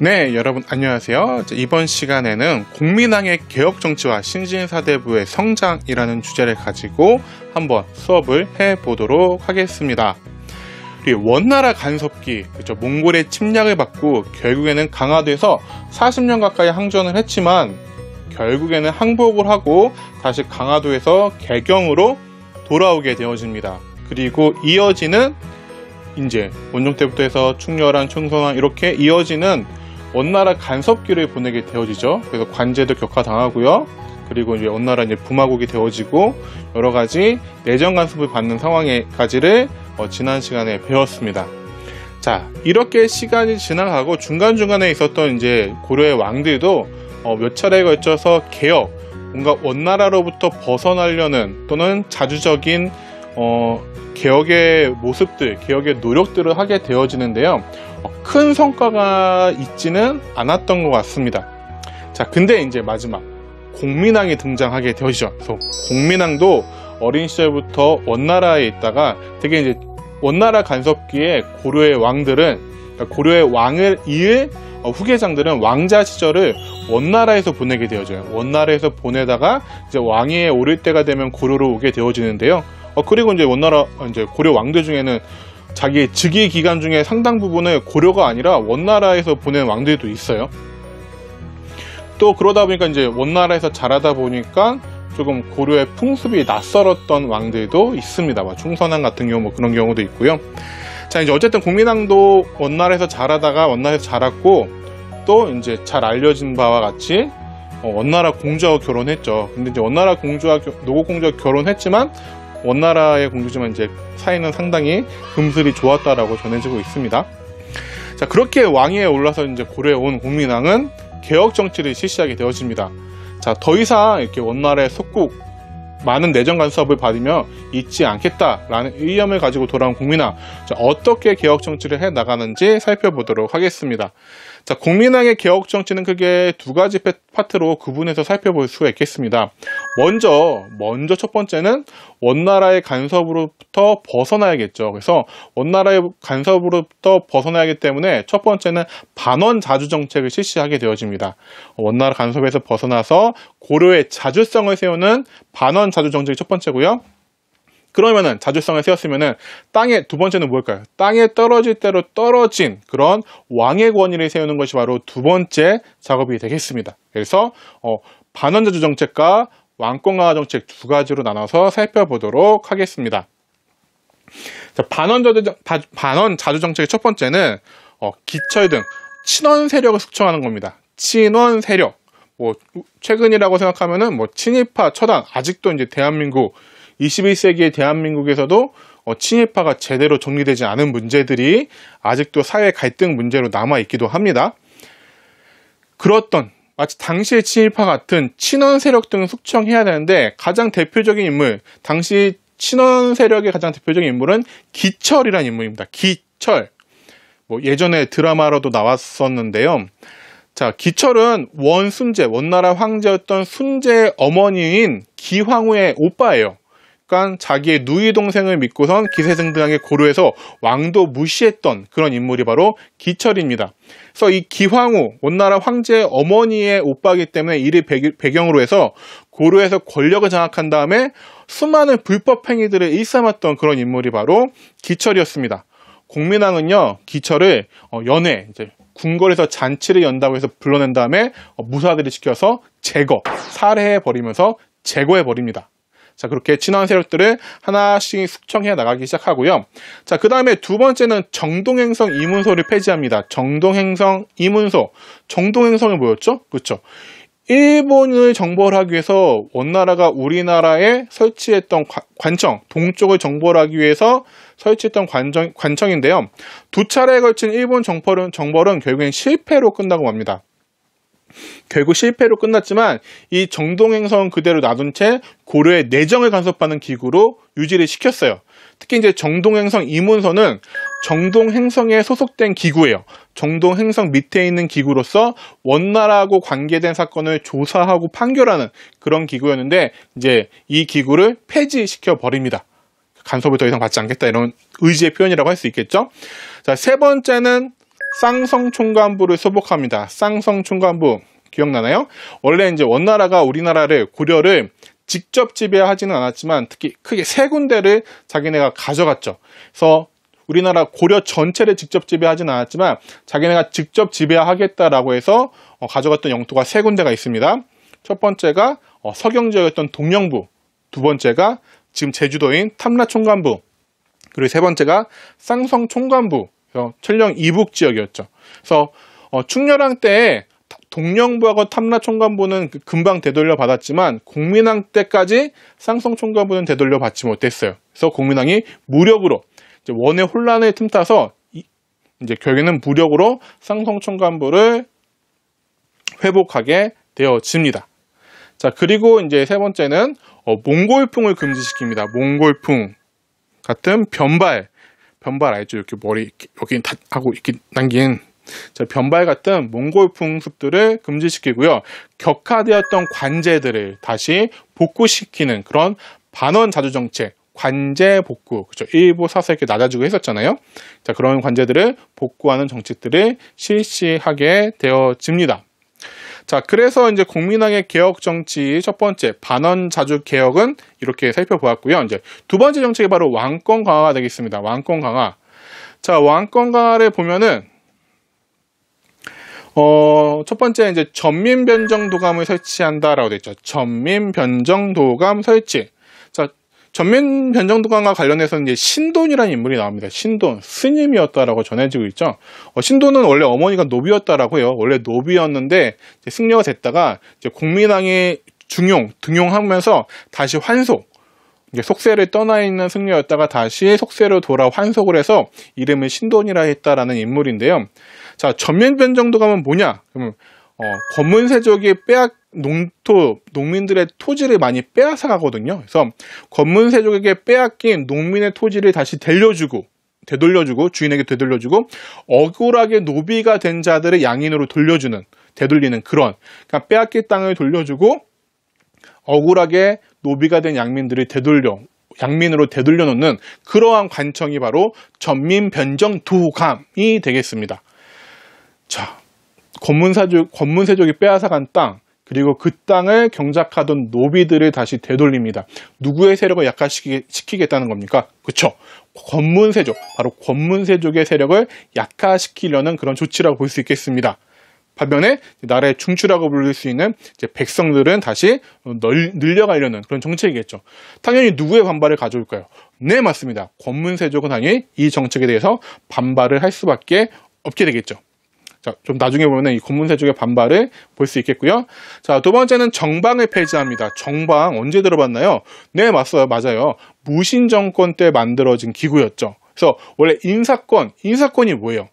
네, 여러분 안녕하세요. 이번 시간에는 공민왕의 개혁정치와 신진사대부의 성장이라는 주제를 가지고 한번 수업을 해보도록 하겠습니다. 원나라 간섭기, 그렇죠? 몽골의 침략을 받고 결국에는 강화돼서 40년 가까이 항전을 했지만 결국에는 항복을 하고 다시 강화도에서 개경으로 돌아오게 되어집니다. 그리고 이어지는 이제 원종 때부터 해서 충렬한, 충선왕 이렇게 이어지는 원나라 간섭기를 보내게 되어지죠. 그래서 관제도 격파당하고요. 그리고 이제 원나라 이제 부마국이 되어지고 여러 가지 내정 간섭을 받는 상황에까지를 지난 시간에 배웠습니다. 자, 이렇게 시간이 지나가고 중간중간에 있었던 이제 고려의 왕들도 몇 차례에 걸쳐서 개혁, 뭔가 원나라로부터 벗어나려는 또는 자주적인 개혁의 모습들, 개혁의 노력들을 하게 되어지는데요. 큰 성과가 있지는 않았던 것 같습니다. 자, 근데 이제 마지막 공민왕이 등장하게 되어지죠. 그래서 공민왕도 어린 시절부터 원나라에 있다가 되게 이제 원나라 간섭기에 고려의 왕들은, 그러니까 고려의 왕을 이을 후계장들은 왕자 시절을 원나라에서 보내게 되어져요. 원나라에서 보내다가 이제 왕위에 오를 때가 되면 고려로 오게 되어지는데요. 그리고 이제 원나라, 이제 고려 왕들 중에는 자기 즉위 기간 중에 상당 부분을 고려가 아니라 원나라에서 보낸 왕들도 있어요. 또 그러다 보니까 이제 원나라에서 자라다 보니까 조금 고려의 풍습이 낯설었던 왕들도 있습니다. 충선왕 같은 경우 그런 경우도 있고요. 자, 이제 어쨌든 공민왕도 원나라에서 자라다가 원나라에서 자랐고 또 이제 잘 알려진 바와 같이 원나라 공주와 결혼했죠. 근데 이제 원나라 공주와 노고공주와 결혼했지만 원나라의 공주지만 이제 사이는 상당히 금슬이 좋았다라고 전해지고 있습니다. 자, 그렇게 왕위에 올라서 이제 고려에 온 공민왕은 개혁 정치를 실시하게 되어집니다. 자, 더 이상 이렇게 원나라의 속국 많은 내정 간섭을 받으며 있지 않겠다라는 의념을 가지고 돌아온 공민왕, 자, 어떻게 개혁 정치를 해 나가는지 살펴보도록 하겠습니다. 자, 공민왕의 개혁 정치는 크게 두 가지 파트로 구분해서 살펴볼 수가 있겠습니다. 먼저 첫 번째는 원나라의 간섭으로부터 벗어나야겠죠. 그래서 원나라의 간섭으로부터 벗어나야기 때문에 첫 번째는 반원 자주 정책을 실시하게 되어집니다. 원나라 간섭에서 벗어나서 고려의 자주성을 세우는 반원 자주 정책이 첫 번째고요. 그러면은 자주성을 세웠으면은 두 번째는 뭘까요? 땅에 떨어질 대로 떨어진 그런 왕의 권위를 세우는 것이 바로 두 번째 작업이 되겠습니다. 그래서 반원자주 정책과 왕권 강화 정책 두 가지로 나눠서 살펴보도록 하겠습니다. 자, 반원 자주 정책의 첫 번째는 기철 등 친원 세력을 숙청하는 겁니다. 친원 세력, 최근이라고 생각하면은 친일파 처단, 아직도 이제 대한민국 21세기의 대한민국에서도 친일파가 제대로 정리되지 않은 문제들이 아직도 사회 갈등 문제로 남아있기도 합니다. 그렇던 마치 당시의 친일파 같은 친원 세력 등을 숙청해야 되는데 가장 대표적인 인물, 당시 친원 세력의 가장 대표적인 인물은 기철이라는 인물입니다. 기철. 예전에 드라마로도 나왔었는데요. 자, 기철은 원나라 황제였던 순제의 어머니인 기황후의 오빠예요. 그러니까 자기의 누이 동생을 믿고선 기세등등하게 고려해서 왕도 무시했던 그런 인물이 바로 기철입니다. 그래서 이 기황후, 원나라 황제의 어머니의 오빠이기 때문에 이를 배경으로 해서 고려에서 권력을 장악한 다음에 수많은 불법 행위들을 일삼았던 그런 인물이 바로 기철이었습니다. 공민왕은요, 기철을 이제 궁궐에서 잔치를 연다고 해서 불러낸 다음에 무사들을 시켜서 살해해버리면서 제거해버립니다. 자, 그렇게 친원 세력들을 하나씩 숙청해 나가기 시작하고요. 자, 그 다음에 두 번째는 정동행성 이문소를 폐지합니다. 정동행성 이문소. 정동행성이 뭐였죠? 그렇죠. 일본을 정벌 하기 위해서 원나라가 우리나라에 설치했던 관청, 동쪽을 정벌하기 위해서 설치했던 관청인데요. 두 차례에 걸친 일본 정벌은 결국엔 실패로 끝나고 맙니다. 결국 실패로 끝났지만 이 정동행성 그대로 놔둔 채 고려의 내정을 간섭하는 기구로 유지를 시켰어요. 특히 이제 정동행성 이문서는 정동행성에 소속된 기구예요. 정동행성 밑에 있는 기구로서 원나라하고 관계된 사건을 조사하고 판결하는 그런 기구였는데 이제 이 기구를 폐지시켜 버립니다. 간섭을 더 이상 받지 않겠다 이런 의지의 표현이라고 할 수 있겠죠. 자, 세 번째는 쌍성총관부를 소복합니다. 쌍성총관부 기억나나요? 원래 이제 원나라가 우리나라를 고려를 직접 지배하지는 않았지만 특히 크게 세 군데를 자기네가 가져갔죠. 그래서 우리나라 고려 전체를 직접 지배하지는 않았지만 자기네가 직접 지배하겠다라고 해서 가져갔던 영토가 세 군데가 있습니다. 첫 번째가 서경지역이었던 동령부, 두 번째가 지금 제주도인 탐라총관부, 그리고 세 번째가 쌍성총관부, 천령 이북 지역이었죠. 그래서 충렬왕 때에 동령부하고 탐라총관부는 금방 되돌려 받았지만 공민왕 때까지 쌍성총관부는 되돌려 받지 못했어요. 그래서 공민왕이 무력으로 이제 원의 혼란을 틈타서 이제 결국에는 무력으로 쌍성총관부를 회복하게 되어집니다. 자, 그리고 이제 세 번째는 몽골풍을 금지시킵니다. 몽골풍 같은 변발 알죠? 이렇게 머리 여기 하고 이렇게 남긴 변발 같은 몽골풍 습들을 금지시키고요. 격화되었던 관제들을 다시 복구시키는 그런 반원 자주 정책, 관제 복구, 그렇죠? 일부 사서 이렇게 낮아지고 했었잖아요. 자, 그런 관제들을 복구하는 정책들을 실시하게 되어집니다. 자, 그래서 이제 공민왕의 개혁 정치 첫 번째 반원 자주 개혁은 이렇게 살펴보았고요. 이제 두 번째 정책이 바로 왕권 강화가 되겠습니다. 왕권 강화. 자, 왕권 강화를 보면은 첫 번째 이제 전민변정도감을 설치한다라고 되어 있죠. 전민변정도감 설치. 자, 전민변정도감과 관련해서 이제 신돈이라는 인물이 나옵니다. 신돈, 스님이었다라고 전해지고 있죠. 신돈은 원래 어머니가 노비였다라고 해요. 원래 노비였는데 이제 승려가 됐다가 이제 공민왕이 등용하면서 다시 환속. 속세를 떠나 있는 승려였다가 다시 속세로 돌아 환속을 해서 이름을 신돈이라 했다라는 인물인데요. 자, 전민변정도감은 뭐냐? 그러면 권문세족이 농민들의 토지를 많이 빼앗아 가거든요. 그래서 권문세족에게 빼앗긴 농민의 토지를 다시 되돌려주고 주인에게 되돌려주고 억울하게 노비가 된 자들을 양인으로 되돌리는 그런, 그러니까 빼앗긴 땅을 돌려주고 억울하게 노비가 된 양민들을 양민으로 되돌려 놓는 그러한 관청이 바로 전민변정도감이 되겠습니다. 자, 권문세족이 빼앗아간 땅, 그리고 그 땅을 경작하던 노비들을 다시 되돌립니다. 누구의 세력을 약화시키겠다는 겁니까? 그렇죠. 권문세족, 바로 권문세족의 세력을 약화시키려는 그런 조치라고 볼 수 있겠습니다. 반면에 나라의 중추라고 부를 수 있는 이제 백성들은 다시 늘려가려는 그런 정책이겠죠. 당연히 누구의 반발을 가져올까요? 네, 맞습니다. 권문세족은 당연히 이 정책에 대해서 반발을 할 수밖에 없게 되겠죠. 자, 좀 나중에 보면 이 권문세족의 반발을 볼 수 있겠고요. 자, 두 번째는 정방을 폐지합니다. 정방 언제 들어봤나요? 네, 맞아요. 무신정권 때 만들어진 기구였죠. 그래서 원래 인사권이 뭐예요?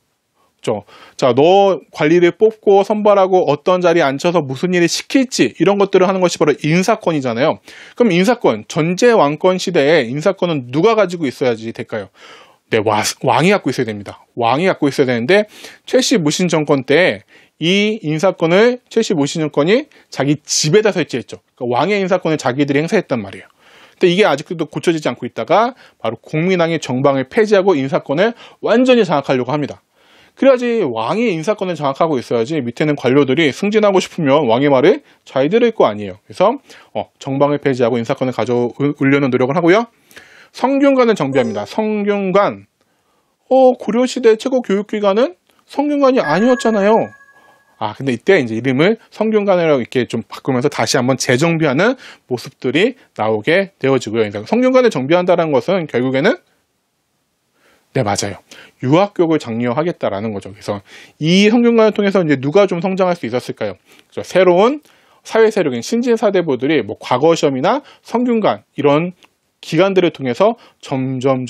자, 너 관리를 뽑고 선발하고 어떤 자리에 앉혀서 무슨 일을 시킬지 이런 것들을 하는 것이 바로 인사권이잖아요. 그럼 인사권, 전제 왕권 시대에 인사권은 누가 가지고 있어야지 될까요? 네, 왕이 갖고 있어야 됩니다. 왕이 갖고 있어야 되는데 최씨 무신 정권 때 이 인사권을 최씨 무신 정권이 자기 집에다 설치했죠. 그러니까 왕의 인사권을 자기들이 행사했단 말이에요. 근데 이게 아직도 고쳐지지 않고 있다가 바로 공민왕이 정방을 폐지하고 인사권을 완전히 장악하려고 합니다. 그래야지 왕이 인사권을 장악하고 있어야지 밑에는 관료들이 승진하고 싶으면 왕의 말을 잘 들을 거 아니에요. 그래서 정방을 폐지하고 인사권을 가져오려는 노력을 하고요. 성균관을 정비합니다. 성균관. 고려시대 최고 교육기관은 성균관이 아니었잖아요. 근데 이때 이제 이름을 성균관이라고 이렇게 좀 바꾸면서 다시 한번 재정비하는 모습들이 나오게 되어지고요. 성균관을 정비한다는 것은 결국에는 네, 맞아요. 유학교육을 장려하겠다라는 거죠. 그래서 이 성균관을 통해서 이제 누가 좀 성장할 수 있었을까요? 그래서 새로운 사회 세력인 신진사대부들이 과거 시험이나 성균관 이런 기관들을 통해서 점점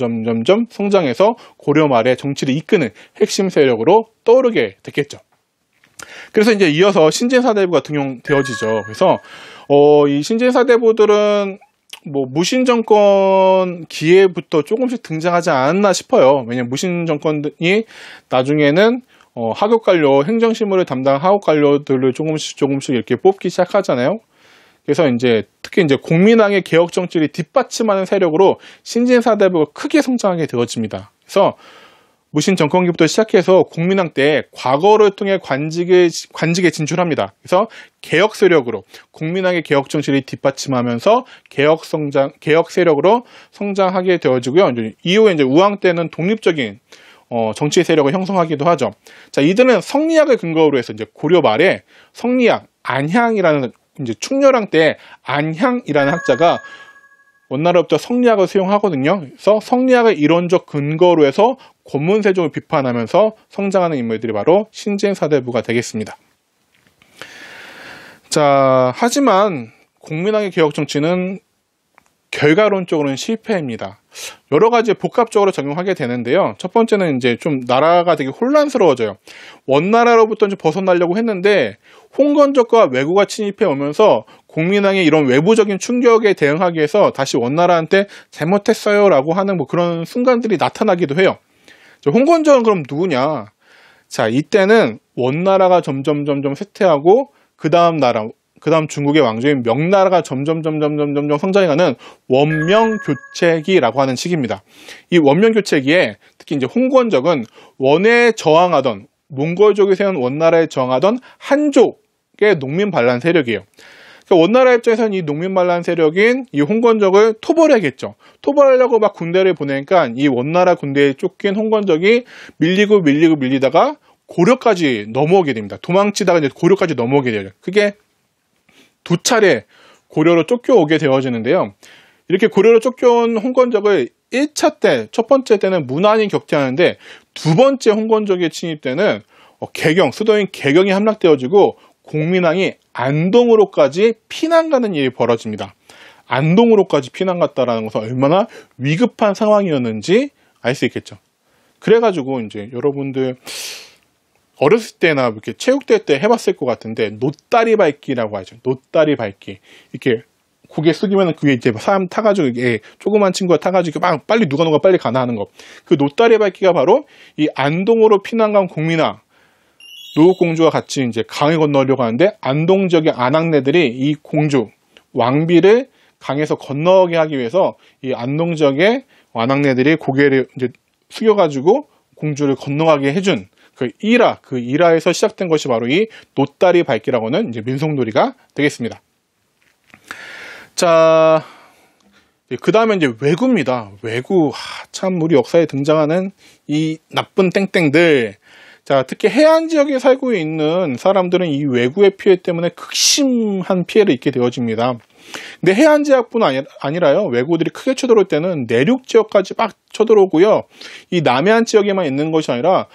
성장해서 고려 말의 정치를 이끄는 핵심 세력으로 떠오르게 됐겠죠. 그래서 이제 이어서 신진사대부가 등용되어지죠. 그래서 이 신진사대부들은 무신정권 기회부터 조금씩 등장하지 않았나 싶어요. 왜냐면 무신정권이 나중에는 하급관료, 행정실무를 담당한 하급관료들을 조금씩 이렇게 뽑기 시작하잖아요. 그래서 특히 공민왕의 개혁 정치를 뒷받침하는 세력으로 신진사대부가 크게 성장하게 되어집니다. 그래서 무신 정권기부터 시작해서 국민당 때 과거를 통해 관직에 진출합니다. 그래서 개혁 세력으로 국민당의 개혁 정치를 뒷받침하면서 개혁 세력으로 성장하게 되어지고요. 이후에 이제 우왕 때는 독립적인 정치 세력을 형성하기도 하죠. 자, 이들은 성리학을 근거로 해서 이제 고려 말에 성리학 안향이라는 이제 충렬왕 때 안향이라는 학자가 원나라부터 성리학을 수용하거든요. 그래서 성리학을 이론적 근거로 해서 권문세종을 비판하면서 성장하는 인물들이 바로 신진사대부가 되겠습니다. 자, 하지만 국민당의 개혁 정치는 결과론적으로는 실패입니다. 여러 가지 복합적으로 적용하게 되는데요. 첫 번째는 이제 좀 나라가 되게 혼란스러워져요. 원나라로부터 좀 벗어나려고 했는데 홍건적과 왜구가 침입해 오면서 국민당의 이런 외부적인 충격에 대응하기 위해서 다시 원나라한테 잘못했어요 라고 하는 뭐 그런 순간들이 나타나기도 해요. 홍건적은 그럼 누구냐? 자, 이때는 원나라가 점점 쇠퇴하고 그 다음 중국의 왕조인 명나라가 점점 성장해가는 원명교체기라고 하는 시기입니다. 이 원명교체기에 특히 이제 홍건적은 원에 저항하던 몽골족이 세운 원나라에 저항하던 한족의 농민 반란 세력이에요. 그러니까 원나라 입장에서는 이 농민 반란 세력인 이 홍건적을 토벌해야겠죠. 토벌하려고 막 군대를 보내니까 이 원나라 군대에 쫓긴 홍건적이 밀리다가 고려까지 넘어오게 됩니다. 도망치다가 이제 고려까지 넘어오게 돼요. 그게 두 차례 고려로 쫓겨오게 되어지는데요. 이렇게 고려로 쫓겨온 홍건적을 1차 때, 첫 번째 때는 무난히 격퇴하는데 두 번째 홍건적의 침입 때는 수도인 개경이 함락되어지고 공민왕이 안동으로까지 피난 가는 일이 벌어집니다. 안동으로까지 피난 갔다라는 것은 얼마나 위급한 상황이었는지 알 수 있겠죠. 그래가지고 이제 여러분들 어렸을 때나 이렇게 체육대회 때 해봤을 것 같은데 노다리 밟기라고 하죠. 노다리 밟기. 이렇게 고개 숙이면 그게 이제 사람 타가지고 이게 조그만 친구가 타가지고 막 빨리 누가 빨리 가나 하는 거. 그 노다리 밟기가 바로 이 안동으로 피난 간 공민왕 노국공주와 같이 이제 강을 건너려고 하는데 안동 지역의 안악내들이 이 공주 왕비를 강에서 건너게 하기 위해서 이 안동 지역의 안악내들이 고개를 이제 숙여가지고 공주를 건너가게 해준 그 일화에서 시작된 것이 바로 이 노다리 밟기라고 하는 이제 민속놀이가 되겠습니다. 자, 그 다음에 이제 왜구입니다. 왜구, 참 우리 역사에 등장하는 이 나쁜 땡땡들. 자, 특히 해안 지역에 살고 있는 사람들은 이 왜구의 피해 때문에 극심한 피해를 입게 되어집니다. 근데 해안 지역뿐 아니라요. 왜구들이 크게 쳐들어올 때는 내륙 지역까지 막 쳐들어오고요. 이 남해안 지역에만 있는 것이 아니라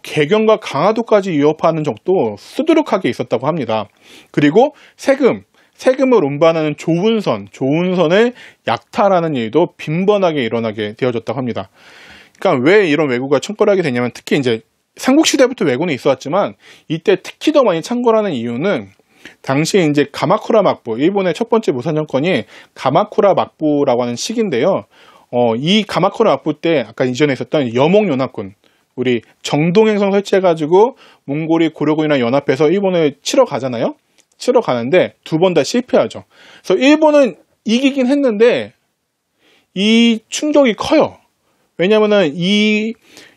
개경과 강화도까지 위협하는 적도 수두룩하게 있었다고 합니다. 그리고 세금을 운반하는 조운선을 약탈하는 일도 빈번하게 일어나게 되어졌다고 합니다. 그러니까 왜 이런 왜구가 창궐하게 되냐면 특히 이제 삼국시대부터 왜구는 있어왔지만 이때 특히 더 많이 창궐하는 이유는 당시 이제 가마쿠라 막부, 일본의 첫 번째 무산 정권이 가마쿠라 막부라고 하는 시기인데요. 이 가마쿠라 막부 때 아까 이전에 있었던 여몽연합군, 우리 정동행성 설치해가지고 몽골이 고려군이랑 연합해서 일본을 치러 가잖아요. 치러 가는데 두 번 다 실패하죠. 그래서 일본은 이기긴 했는데 이 충격이 커요. 왜냐면은 이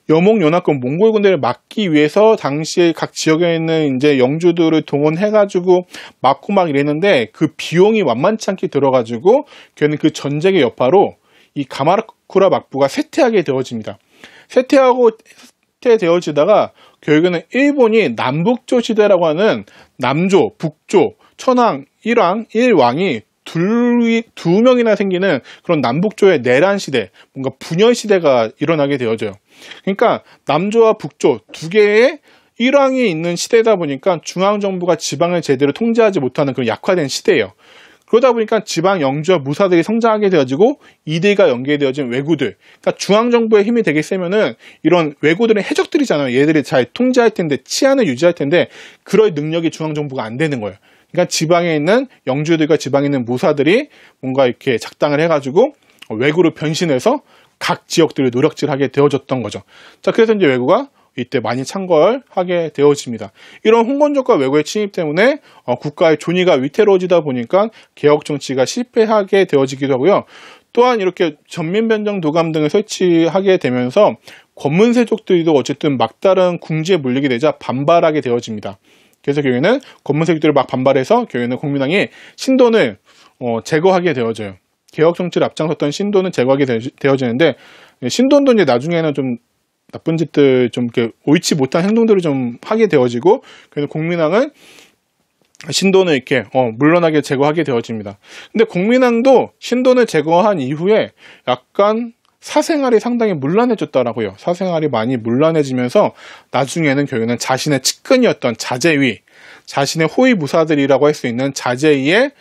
여몽연합군 몽골 군대를 막기 위해서 당시에 각 지역에 있는 이제 영주들을 동원해가지고 막고 막 이랬는데 그 비용이 만만치 않게 들어가지고 걔는 그 전쟁의 여파로 이 가마쿠라 막부가 쇠퇴하게 되어집니다. 쇠퇴되어지다가 결국에는 일본이 남북조 시대라고 하는 남조, 북조, 천황, 일왕이 두 명이나 생기는 그런 남북조의 내란 시대, 뭔가 분열 시대가 일어나게 되어져요. 그러니까 남조와 북조 두 개의 일왕이 있는 시대다 보니까 중앙정부가 지방을 제대로 통제하지 못하는 그런 약화된 시대예요. 그러다 보니까 지방 영주와 무사들이 성장하게 되어지고 이들과 연계되어진 왜구들, 그러니까 중앙정부의 힘이 되게 세면은 이런 왜구들은 해적들이잖아요. 얘들이 잘 통제할 텐데, 치안을 유지할 텐데 그럴 능력이 중앙정부가 안 되는 거예요. 그러니까 지방에 있는 영주들과 지방에 있는 무사들이 뭔가 이렇게 작당을 해가지고 왜구로 변신해서 각 지역들을 노력질하게 되어졌던 거죠. 자, 그래서 이제 왜구가 이때 많이 창궐하게 되어집니다. 이런 홍건적과 왜구의 침입 때문에 국가의 존의가 위태로워지다 보니까 개혁 정치가 실패하게 되어지기도 하고요. 또한 이렇게 전민변정 도감 등을 설치하게 되면서 권문세족들도 어쨌든 막다른 궁지에 물리게 되자 반발하게 되어집니다. 그래서 결국에는 권문세족들이 막 반발해서 결국에는 국민왕이 신돈을 제거하게 되어져요. 개혁 정치를 앞장섰던 신돈은 제거하게 되어지는데, 신돈도 이제 나중에는 좀 나쁜 짓들, 좀 이렇게 옳지 못한 행동들을 좀 하게 되어지고, 그래서 국민왕은 신돈을 이렇게 물러나게 제거하게 되어집니다. 근데 국민왕도 신돈을 제거한 이후에 약간 사생활이 상당히 문란해졌더라고요. 사생활이 많이 문란해지면서 나중에는 결국에는 자신의 측근이었던 자제위, 자신의 호위무사들이라고 할 수 있는 자제위에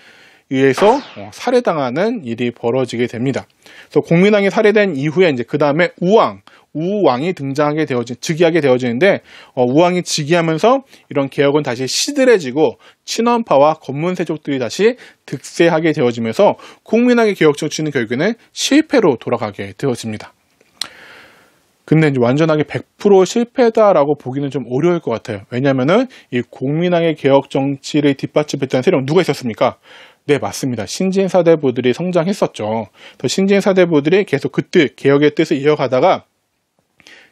의해서 살해당하는 일이 벌어지게 됩니다. 그래서 국민왕이 살해된 이후에 이제 그 다음에 우왕이 등장하게 즉위하게 되어지는데, 우왕이 즉위하면서 이런 개혁은 다시 시들해지고 친원파와 권문세족들이 다시 득세하게 되어지면서 국민왕의 개혁 정치는 결국에는 실패로 돌아가게 되어집니다. 근데 이제 완전하게 100% 실패다라고 보기는 좀 어려울 것 같아요. 왜냐면은 이 국민왕의 개혁 정치를 뒷받침했던 세력은 누가 있었습니까? 네, 맞습니다. 신진 사대부들이 성장했었죠. 또 신진 사대부들이 계속 그 뜻, 개혁의 뜻을 이어가다가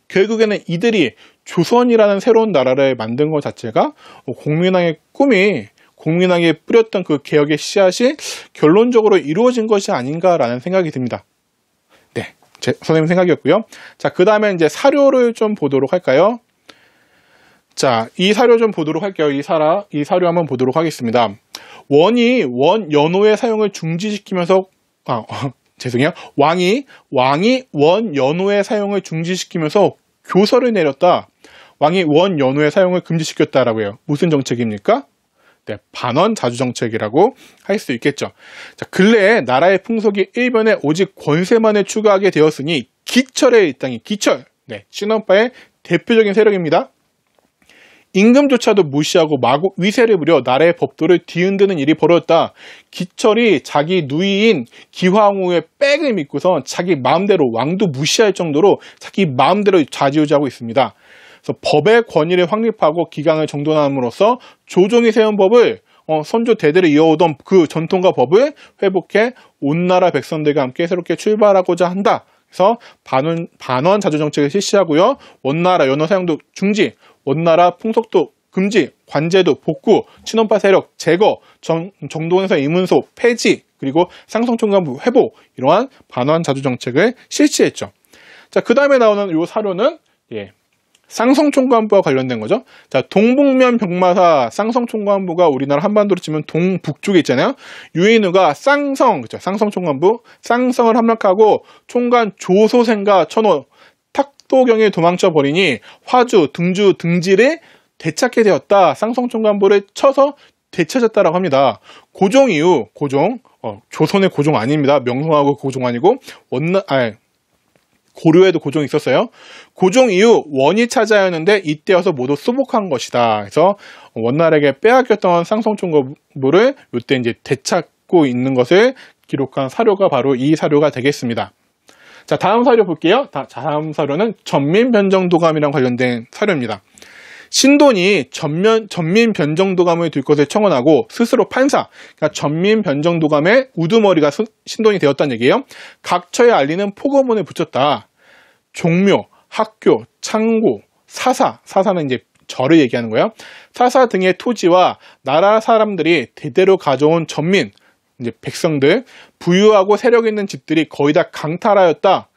결국에는 이들이 조선이라는 새로운 나라를 만든 것 자체가 국민왕의 꿈이, 국민왕이 뿌렸던 그 개혁의 씨앗이 결론적으로 이루어진 것이 아닌가라는 생각이 듭니다. 네, 제 선생님 생각이었고요. 자, 그 다음에 이제 사료를 좀 보도록 할까요? 자, 이 사료 좀 보도록 할게요. 이 사료 한번 보도록 하겠습니다. 원이 원연호의 사용을 중지시키면서, 죄송해요. 왕이 원연호의 사용을 중지시키면서 교서를 내렸다. 왕이 원연호의 사용을 금지시켰다라고 해요. 무슨 정책입니까? 네, 반원 자주 정책이라고 할 수 있겠죠. 자, 근래에 나라의 풍속이 일변에 오직 권세만을 추구하게 되었으니 기철의 일당이 기철. 네, 친원파의 대표적인 세력입니다. 임금조차도 무시하고 마구 위세를 부려 나라의 법도를 뒤흔드는 일이 벌어졌다. 기철이 자기 누이인 기황후의 백을 믿고선 자기 마음대로 왕도 무시할 정도로 자기 마음대로 좌지우지하고 있습니다. 그래서 법의 권위를 확립하고 기강을 정돈함으로써 조정이 세운 법을 선조 대대를 이어오던 그 전통과 법을 회복해 온 나라 백성들과 함께 새롭게 출발하고자 한다. 그래서 반원 자주 정책을 실시하고요. 원나라 연호 사용도 중지, 원나라 풍속도 금지, 관제도 복구, 친원파 세력 제거, 정동에서 이문소 폐지, 그리고 쌍성총관부 회복, 이러한 반원 자주 정책을 실시했죠. 자, 그 다음에 나오는 이 사료는 쌍성총관부와 관련된 거죠. 자, 동북면 병마사 쌍성총관부가 우리나라 한반도로 치면 동북쪽에 있잖아요. 유인우가 쌍성총관부, 쌍성을 함락하고 총관 조소생과 천호, 탁도경에 도망쳐 버리니 화주, 등주, 등지를 되찾게 되었다. 쌍성총관부를 쳐서 되찾았다라고 합니다. 고종 이후, 조선의 고종 아닙니다. 명성하고 고종 아니고 고려에도 고종이 있었어요. 고종 이후 원이 차지하였는데 이때 와서 모두 수복한 것이다. 그래서 원나라에게 빼앗겼던 쌍성총관부를 이때 이제 되찾고 있는 것을 기록한 사료가 바로 이 사료가 되겠습니다. 자, 다음 사료 볼게요. 다음 사료는 전민변정도감이랑 관련된 사료입니다. 신돈이 전민변정도감을 둘 것을 청원하고 스스로 판사, 그러니까 전민변정도감의 우두머리가 신돈이 되었다는 얘기예요. 각처에 알리는 포고문을 붙였다. 종묘, 학교, 창고, 사사는 이제 절을 얘기하는 거예요. 사사 등의 토지와 나라 사람들이 대대로 가져온 전민, 이제 백성들, 부유하고 세력 있는 집들이 거의 다 강탈하였다.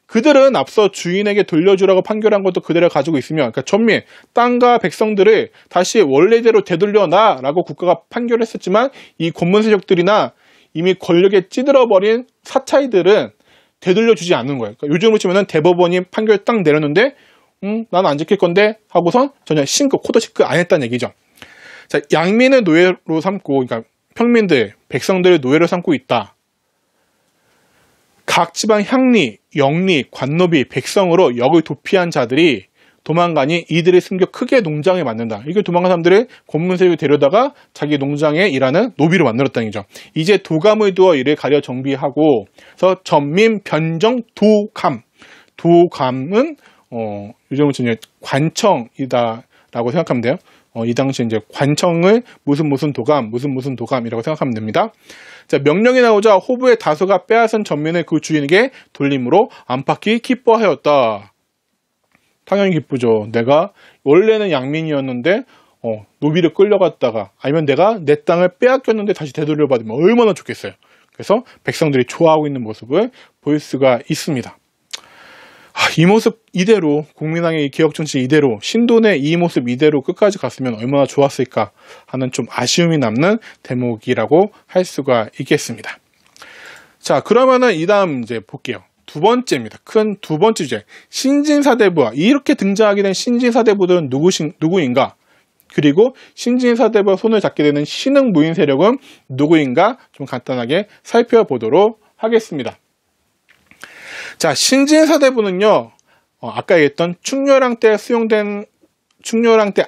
그들은 앞서 주인에게 돌려주라고 판결한 것도 그대로 가지고 있으며, 그러니까 전민, 땅과 백성들을 다시 원래대로 되돌려놔라고 국가가 판결했었지만 이 권문세력들이나 이미 권력에 찌들어버린 사차이들은 되돌려주지 않는 거예요. 그러니까 요즘으로 치면은 대법원이 판결 딱 내렸는데 나는 안 지킬 건데 하고선 전혀 코더 싱크 안 했다는 얘기죠. 자, 양민을 노예로 삼고, 그러니까 평민들, 백성들을 노예로 삼고 있다. 각 지방 향리, 영리, 관노비, 백성으로 역을 도피한 자들이 도망가니 이들을 숨겨 크게 농장을 만든다. 이게 도망간 사람들을 권문세력을 데려다가 자기 농장에 일하는 노비로 만들었다는 얘기죠. 이제 도감을 두어 이를 가려 정비하고, 그래서 전민변정도감. 도감은 요즘은 이제 관청이다라고 생각하면 돼요. 이 당시 이제 관청을 무슨 도감이라고 생각하면 됩니다. 자, 명령이 나오자 호부의 다수가 빼앗은 전민을 그 주인에게 돌림으로 안팎이 기뻐하였다. 당연히 기쁘죠. 내가 원래는 양민이었는데 노비를 끌려갔다가 아니면 내가 내 땅을 빼앗겼는데 다시 되돌려받으면 얼마나 좋겠어요. 그래서 백성들이 좋아하고 있는 모습을 볼 수가 있습니다. 이 모습 이대로 국민당의 개혁정치 이대로 신돈의 이 모습 이대로 끝까지 갔으면 얼마나 좋았을까 하는 좀 아쉬움이 남는 대목이라고 할 수가 있겠습니다. 자, 그러면은 이 다음 이제 볼게요. 두 번째입니다. 큰 두 번째 주제. 신진사대부와 이렇게 등장하게 된 신진사대부들은 누구인가? 그리고 신진사대부와 손을 잡게 되는 신흥무인 세력은 누구인가? 좀 간단하게 살펴보도록 하겠습니다. 자, 신진사대부는요, 아까 얘기했던 충렬왕 때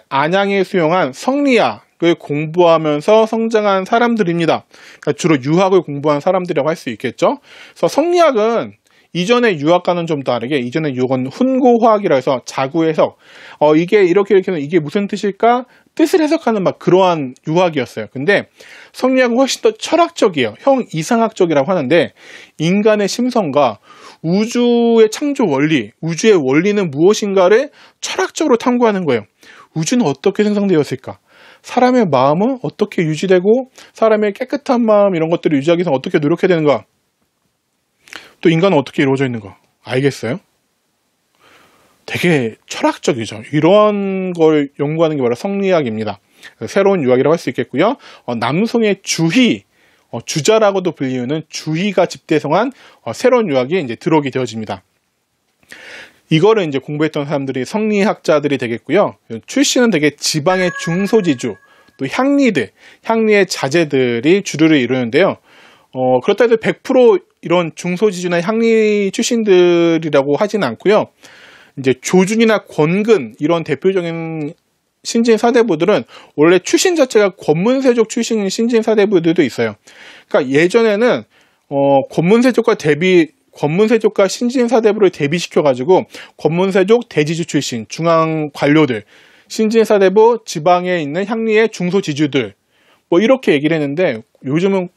안양에 수용한 성리학을 공부하면서 성장한 사람들입니다. 그러니까 주로 유학을 공부한 사람들이라고 할 수 있겠죠. 그래서 성리학은 이전의 유학과는 좀 다르게 이전의 유학은 훈고화학이라 해서 자구 해석, 이게 이렇게 하면 이게 무슨 뜻일까? 뜻을 해석하는 막 그러한 유학이었어요. 근데 성리학은 훨씬 더 철학적이에요. 형이상학적이라고 하는데 인간의 심성과 우주의 창조 원리, 우주의 원리는 무엇인가를 철학적으로 탐구하는 거예요. 우주는 어떻게 생성되었을까? 사람의 마음은 어떻게 유지되고 사람의 깨끗한 마음 이런 것들을 유지하기 위해서 어떻게 노력해야 되는가? 또 인간은 어떻게 이루어져 있는가? 알겠어요? 되게 철학적이죠. 이런 걸 연구하는 게 바로 성리학입니다. 새로운 유학이라고 할 수 있겠고요. 남성의 주희, 주자라고도 불리우는 주희가 집대성한 새로운 유학이 이제 들어오게 되어집니다. 이거를 이제 공부했던 사람들이 성리학자들이 되겠고요. 출신은 되게 지방의 중소지주, 또 향리의 자제들이 주류를 이루는데요. 그렇다 해도 100% 이런 중소지주나 향리 출신들이라고 하지는 않고요. 이제 조준이나 권근 이런 대표적인 신진 사대부들은 원래 출신 자체가 권문세족 출신인 신진 사대부들도 있어요. 그러니까 예전에는 권문세족과 신진 사대부를 대비시켜가지고 권문세족 대지주 출신 중앙 관료들, 신진 사대부 지방에 있는 향리의 중소지주들 뭐 이렇게 얘기를 했는데 요즘은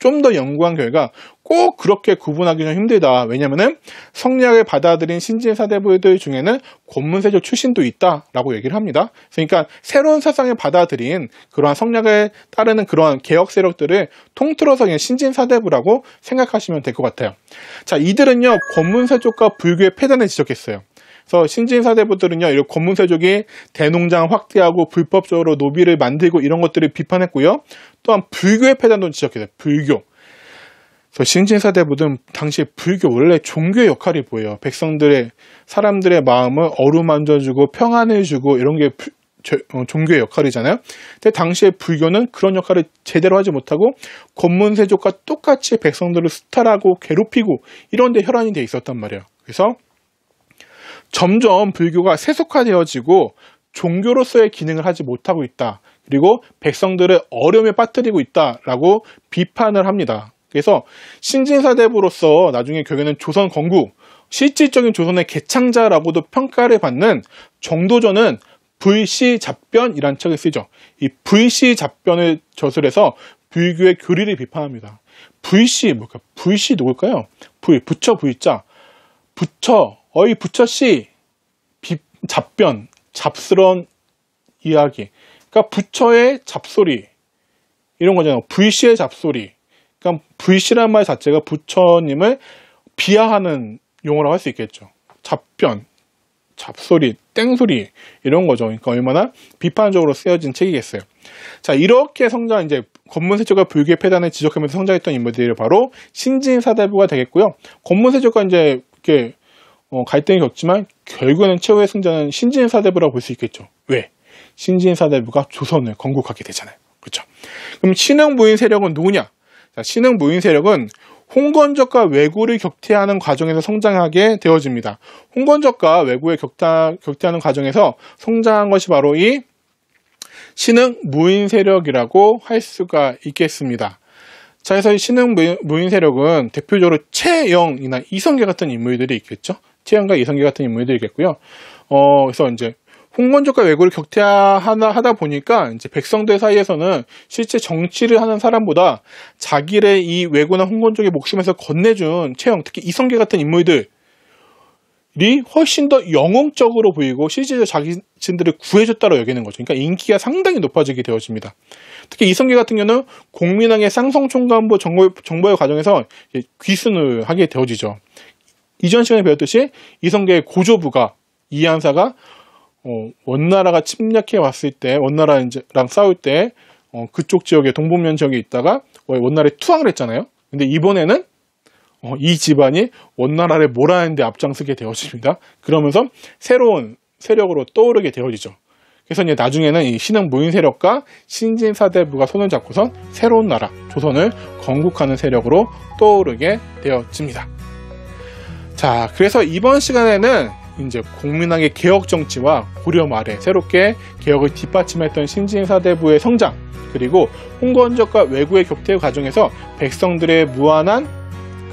좀 더 연구한 결과 꼭 그렇게 구분하기 좀 힘들다. 왜냐면은 성리학을 받아들인 신진 사대부들 중에는 권문세족 출신도 있다라고 얘기를 합니다. 그러니까 새로운 사상을 받아들인 그러한 성리학을 따르는 그러한 개혁 세력들을 통틀어서 그냥 신진 사대부라고 생각하시면 될 것 같아요. 자, 이들은요 권문세족과 불교의 폐단을 지적했어요. 그래서 신진 사대부들은요, 이런 권문세족이 대농장 확대하고 불법적으로 노비를 만들고 이런 것들을 비판했고요. 또한 불교의 폐단도 지적했어요. 불교. 그래서 신진 사대부들은 당시 불교 원래 종교의 역할이 보여요. 사람들의 마음을 어루만져주고 평안을 주고 이런 게 종교의 역할이잖아요. 근데 당시에 불교는 그런 역할을 제대로 하지 못하고 권문세족과 똑같이 백성들을 수탈하고 괴롭히고 이런 데 혈안이 돼 있었단 말이에요. 그래서 점점 불교가 세속화되어지고 종교로서의 기능을 하지 못하고 있다. 그리고 백성들을 어려움에 빠뜨리고 있다라고 비판을 합니다. 그래서 신진사대부로서 나중에 결국에는 조선 건국, 실질적인 조선의 개창자라고도 평가를 받는 정도전은 불시잡변이란 책을 쓰죠. 이 불시잡변을 저술해서 불교의 교리를 비판합니다. 불시 뭘까? 불시 누굴까요? 부처 불자, 부처씨, 잡변, 잡스러운 이야기. 그러니까 부처의 잡소리 이런 거잖아요. 불시의 잡소리. 그러니까 불시란 말 자체가 부처님을 비하하는 용어라고 할 수 있겠죠. 잡변, 잡소리, 땡소리 이런 거죠. 그러니까 얼마나 비판적으로 쓰여진 책이겠어요. 자, 이렇게 이제 권문세족과 불교의 폐단을 지적하면서 성장했던 인물들이 바로 신진사대부가 되겠고요. 권문세족과 이제 이렇게 갈등이 겪지만 결국에는 최후의 승자는 신진사대부라고 볼 수 있겠죠. 왜? 신진사대부가 조선을 건국하게 되잖아요. 그렇죠? 그럼 신흥무인 세력은 누구냐? 자, 신흥무인 세력은 홍건적과 왜구를 격퇴하는 과정에서 성장하게 되어집니다. 홍건적과 왜구의 격퇴하는 과정에서 성장한 것이 바로 이 신흥무인 세력이라고 할 수가 있겠습니다. 자, 그래서 이 신흥무인 세력은 대표적으로 최영이나 이성계 같은 인물들이 있겠죠. 최영과 이성계 같은 인물들이 있겠고요. 그래서 이제 홍건적과 왜구를 격퇴하다 보니까 이제 백성들 사이에서는 실제 정치를 하는 사람보다 자기를 이 왜구나 홍건적의 목숨에서 건네준 최영, 특히 이성계 같은 인물들, 훨씬 더 영웅적으로 보이고 실제로 자신들을 구해줬다고 여기는 거죠. 그러니까 인기가 상당히 높아지게 되어집니다. 특히 이성계 같은 경우는 공민왕의 쌍성총관부 정보의 과정에서 귀순을 하게 되어지죠. 이전 시간에 배웠듯이 이성계의 고조부가 이한사가 원나라가 침략해 왔을 때 원나라랑 싸울 때 그쪽 지역에 동북면 지역에 있다가 원나라에 투항을 했잖아요. 근데 이번에는 이 집안이 원나라를 몰아내는 데 앞장서게 되어집니다. 그러면서 새로운 세력으로 떠오르게 되어지죠. 그래서 이제 나중에는 이 신흥 무인 세력과 신진사대부가 손을 잡고선 새로운 나라 조선을 건국하는 세력으로 떠오르게 되어집니다. 자, 그래서 이번 시간에는 이제 공민왕의 개혁 정치와 고려 말에 새롭게 개혁을 뒷받침했던 신진사대부의 성장, 그리고 홍건적과 왜구의 격퇴 과정에서 백성들의 무한한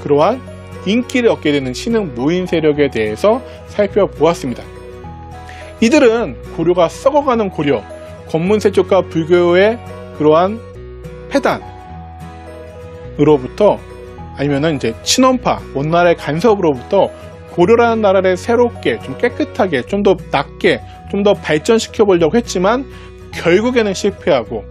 그러한 인기를 얻게 되는 신흥 무인 세력에 대해서 살펴보았습니다. 이들은 고려가 썩어가는 고려, 권문세족과 불교의 그러한 폐단으로부터 아니면은 이제 친원파, 원나라의 간섭으로부터 고려라는 나라를 새롭게, 좀 깨끗하게, 좀 더 낮게, 좀 더 발전시켜 보려고 했지만 결국에는 실패하고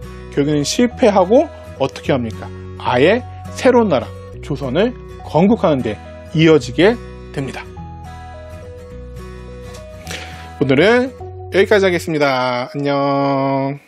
어떻게 합니까? 아예 새로운 나라, 조선을 건국하는 데 이어지게 됩니다. 오늘은 여기까지 하겠습니다. 안녕.